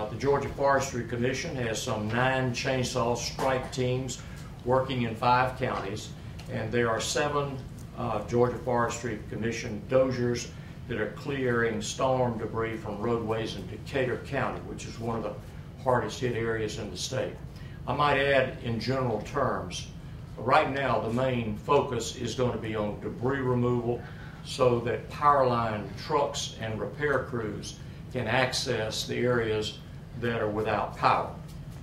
The Georgia Forestry Commission has some 9 chainsaw strike teams working in 5 counties, and there are 7 Georgia Forestry Commission dozers that are clearing storm debris from roadways in Decatur County, which is one of the hardest hit areas in the state. I might add, in general terms, right now the main focus is going to be on debris removal so that power line trucks and repair crews can access the areas that are without power.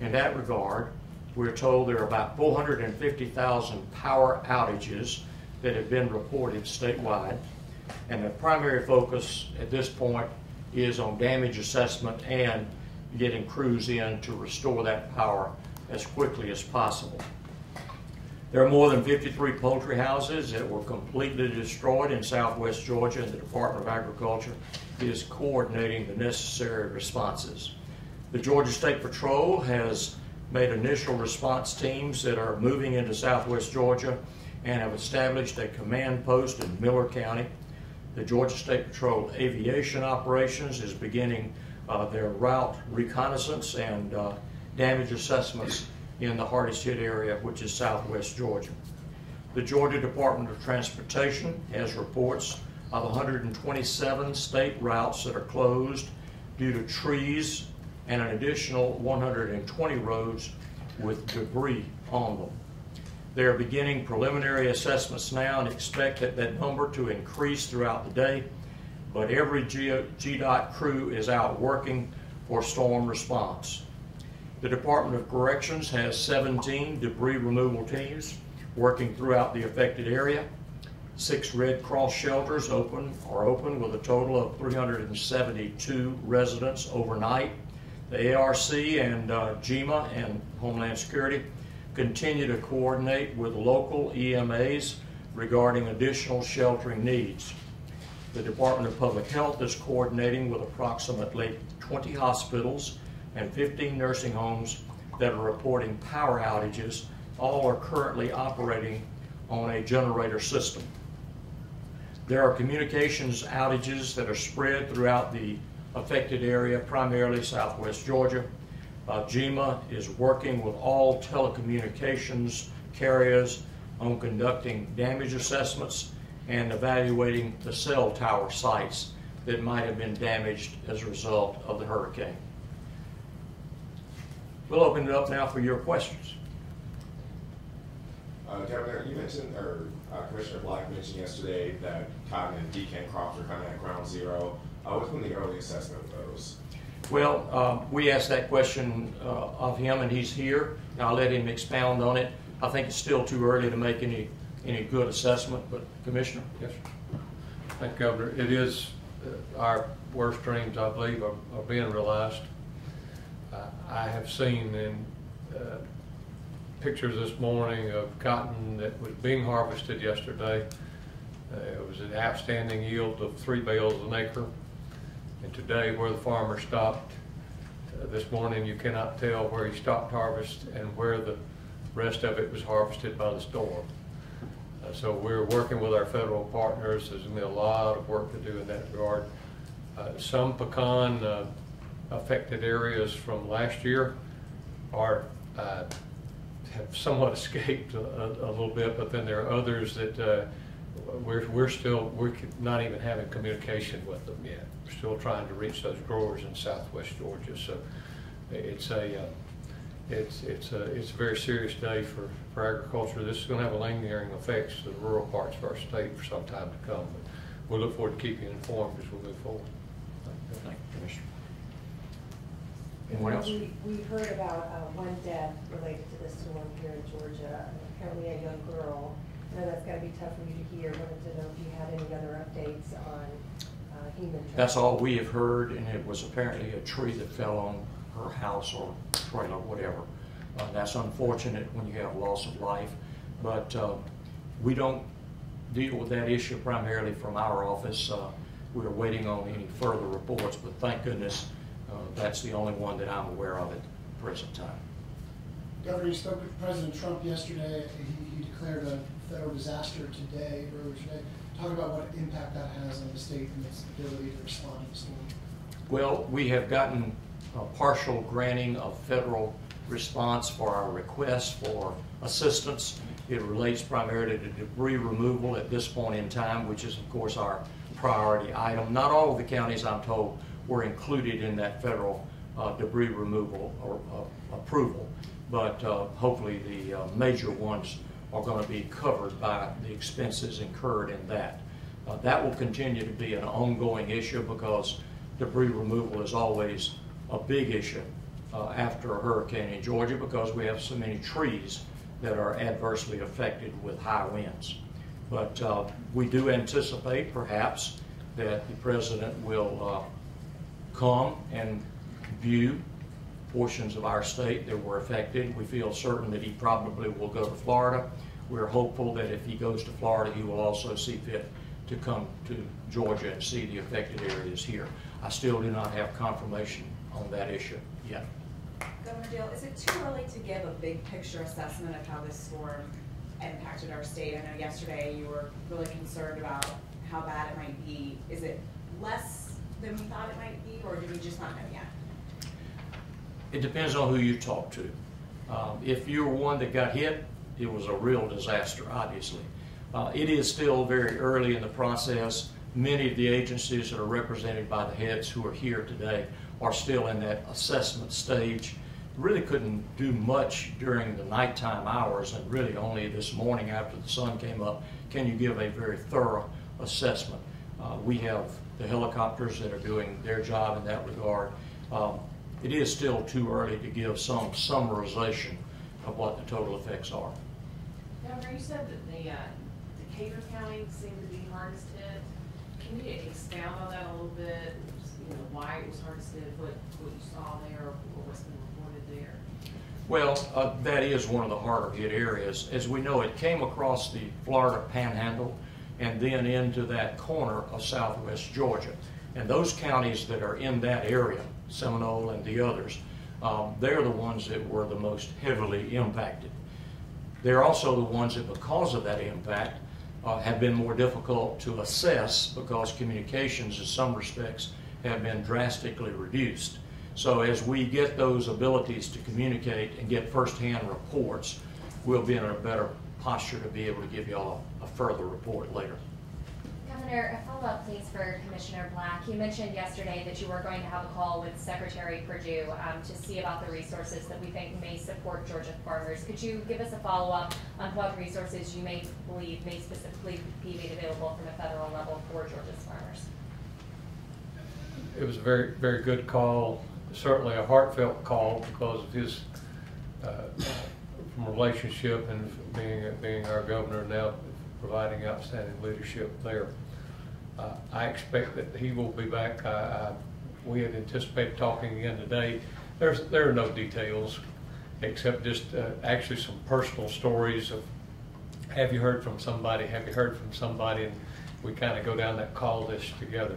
In that regard, we're told there are about 450,000 power outages that have been reported statewide, and the primary focus at this point is on damage assessment and getting crews in to restore that power as quickly as possible. There are more than 53 poultry houses that were completely destroyed in southwest Georgia, and the Department of Agriculture is coordinating the necessary responses. The Georgia State Patrol has made initial response teams that are moving into southwest Georgia and have established a command post in Miller County. The Georgia State Patrol Aviation Operations is beginning their route reconnaissance and damage assessments in the hardest hit area, which is southwest Georgia. The Georgia Department of Transportation has reports of 127 state routes that are closed due to trees and an additional 120 roads with debris on them. They are beginning preliminary assessments now and expect that number to increase throughout the day, but every GDOT crew is out working for storm response. The Department of Corrections has 17 debris removal teams working throughout the affected area. 6 Red Cross shelters are open with a total of 372 residents overnight. The ARC and GEMA and Homeland Security continue to coordinate with local EMAs regarding additional sheltering needs. The Department of Public Health is coordinating with approximately 20 hospitals and 15 nursing homes that are reporting power outages. All are currently operating on a generator system. There are communications outages that are spread throughout the affected area, primarily southwest Georgia. GEMA is working with all telecommunications carriers on conducting damage assessments and evaluating the cell tower sites that might have been damaged as a result of the hurricane. We'll open it up now for your questions. Governor, you mentioned, or Commissioner Black mentioned yesterday that cotton and pecan crops are kind of at ground zero. What's been the early assessment of those? Well, we asked that question of him, and he's here. I'll let him expound on it. I think it's still too early to make any good assessment, but Commissioner? Yes, sir. Thank you, Governor. It is our worst dreams, I believe, are being realized. I have seen in pictures this morning of cotton that was being harvested yesterday. It was an outstanding yield of 3 bales an acre. And today, where the farmer stopped this morning, you cannot tell where he stopped harvest and where the rest of it was harvested by the storm. So we're working with our federal partners. There's going to be a lot of work to do in that regard. Some pecan affected areas from last year are have somewhat escaped a little bit, but then there are others that we're not even having communication with them yet. We're still trying to reach those growers in southwest Georgia. So it's a very serious day for agriculture. This is going to have a lingering effects to the rural parts of our state for some time to come. But we look forward to keeping you informed as we move forward. Thank you, Commissioner. Anyone else? We heard about one death related to this storm here in Georgia, apparently a young girl. I know that's got to be tough for you to hear. Wanted to know if you had any other updates on human trafficking. That's all we have heard, and it was apparently a tree that fell on her house or trailer, whatever. That's unfortunate when you have loss of life, but we don't deal with that issue primarily from our office. We're waiting on any further reports, but thank goodness that's the only one that I'm aware of at the present time. Governor, you spoke with President Trump yesterday. He declared a federal disaster earlier today. Talk about what impact that has on the state and its ability to respond to the storm. Well, we have gotten partial granting of federal response for our request for assistance. It relates primarily to debris removal at this point in time, which is of course our priority item. Not all of the counties, I'm told, were included in that federal debris removal or approval, but hopefully the major ones are going to be covered by the expenses incurred in that. That will continue to be an ongoing issue because debris removal is always a big issue after a hurricane in Georgia because we have so many trees that are adversely affected with high winds. But we do anticipate perhaps that the President will come and view portions of our state that were affected. We feel certain that he probably will go to Florida. We're hopeful that if he goes to Florida, he will also see fit to come to Georgia and see the affected areas here. I still do not have confirmation on that issue yet. Governor Dale, is it too early to give a big picture assessment of how this storm impacted our state? I know yesterday you were really concerned about how bad it might be. Is it less than we thought it might be, or do we just not know yet? It depends on who you talk to. If you're one that got hit, it was a real disaster, obviously. It is still very early in the process. Many of the agencies that are represented by the heads who are here today are still in that assessment stage. Really couldn't do much during the nighttime hours, and really only this morning after the sun came up can you give a very thorough assessment. We have the helicopters that are doing their job in that regard. It is still too early to give some summarization of what the total effects are. Governor, you said that the Decatur County seemed to be hardest hit. Can you expound on that a little bit? You know, why it was hardest hit, what you saw there, or what's been reported there? Well, that is one of the harder hit areas. As we know, it came across the Florida Panhandle and then into that corner of southwest Georgia. And those counties that are in that area, Seminole and the others, they're the ones that were the most heavily impacted. They're also the ones that, because of that impact, have been more difficult to assess because communications in some respects have been drastically reduced. So as we get those abilities to communicate and get firsthand reports, we'll be in a better posture to be able to give you all a further report later. Governor, a follow-up please for Commissioner Black. You mentioned yesterday that you were going to have a call with Secretary Perdue to see about the resources that we think may support Georgia farmers. Could you give us a follow-up on what resources you may believe may specifically be made available from a federal level for Georgia's farmers? It was a very, very good call, certainly a heartfelt call because of his relationship and being our governor now, providing outstanding leadership there. I expect that he will be back. We had anticipated talking again today. There are no details except just actually some personal stories of have you heard from somebody, have you heard from somebody, and we kind of go down that call list together.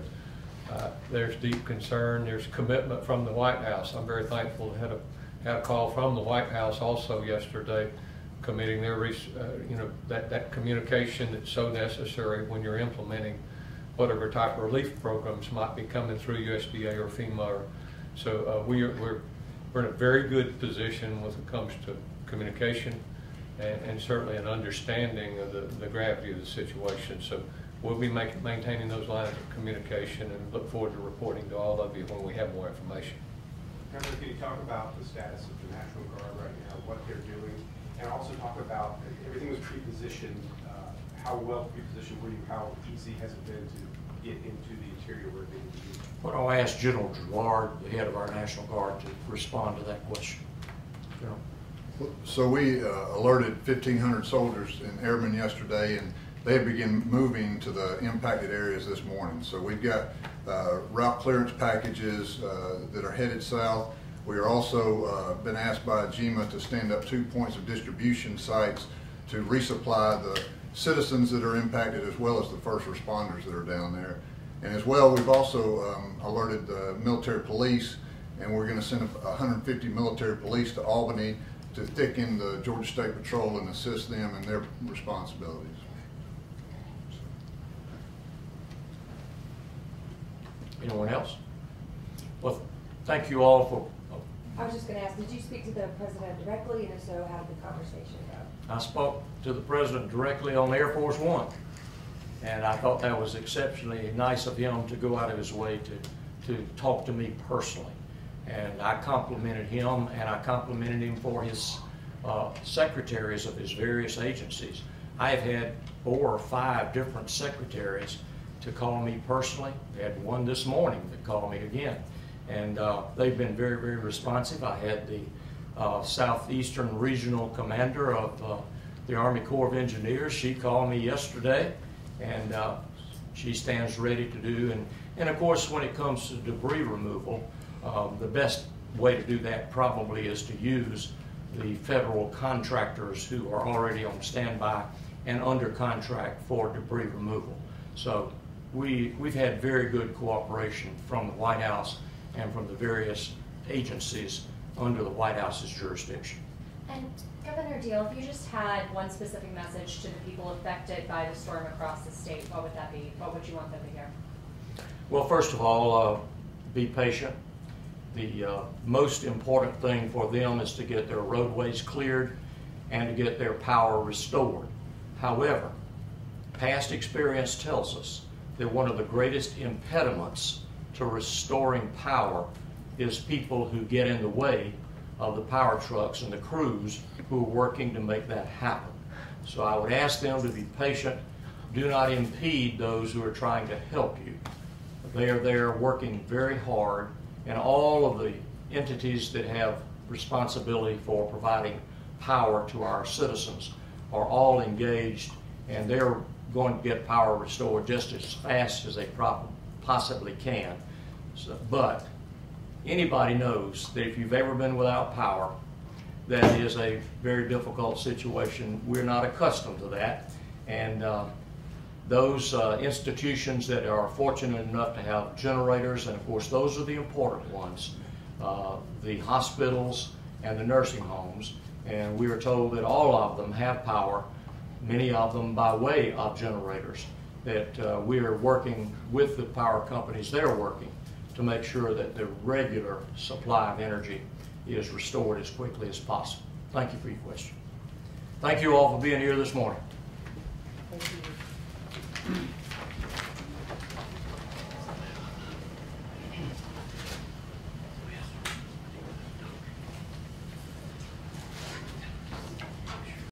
There's deep concern, there's commitment from the White House. I'm very thankful to have had a call from the White House also yesterday, committing their, that communication that's so necessary when you're implementing whatever type of relief programs might be coming through USDA or FEMA. So we're in a very good position when it comes to communication and certainly an understanding of the gravity of the situation. So we'll be maintaining those lines of communication and look forward to reporting to all of you when we have more information. Governor, can you talk about the status of the National Guard right now, what they're doing, and also talk about everything was pre-positioned, how well pre-positioned were you, how easy has it been to get into the interior where they need to be? Well, I'll ask General Gerard, the head of our National Guard, to respond to that question. General. So we alerted 1,500 soldiers and airmen yesterday, and they began moving to the impacted areas this morning. So we've got route clearance packages that are headed south. We are also been asked by GEMA to stand up 2 points of distribution sites to resupply the citizens that are impacted as well as the first responders that are down there. And as well, we've also alerted the military police, and we're going to send 150 military police to Albany to thicken the Georgia State Patrol and assist them in their responsibilities. Anyone else? Well, thank you all for. I was just gonna ask, did you speak to the president directly, and if so, how did the conversation go? I spoke to the president directly on Air Force One, and I thought that was exceptionally nice of him to go out of his way to talk to me personally. And I complimented him, and I complimented him for his secretaries of his various agencies. I have had 4 or 5 different secretaries to call me personally. We had one this morning that called me again. And they've been very, very responsive. I had the Southeastern Regional Commander of the Army Corps of Engineers. She called me yesterday, and she stands ready to do. And of course, when it comes to debris removal, the best way to do that probably is to use the federal contractors who are already on standby and under contract for debris removal. So we've had very good cooperation from the White House and from the various agencies under the White House's jurisdiction. And Governor Deal, if you just had one specific message to the people affected by the storm across the state, what would that be? What would you want them to hear? Well, first of all, be patient. The most important thing for them is to get their roadways cleared and to get their power restored. However, past experience tells us that one of the greatest impediments to restoring power is people who get in the way of the power trucks and the crews who are working to make that happen. So I would ask them to be patient. Do not impede those who are trying to help you. They are there working very hard, and all of the entities that have responsibility for providing power to our citizens are all engaged, and they're going to get power restored just as fast as they possibly can. So, but anybody knows that if you've ever been without power, that is a very difficult situation. We're not accustomed to that, and those institutions that are fortunate enough to have generators, and of course those are the important ones, the hospitals and the nursing homes, and we were told that all of them have power, many of them by way of generators, that we are working with the power companies. They're working to make sure that the regular supply of energy is restored as quickly as possible. Thank you for your question. Thank you all for being here this morning.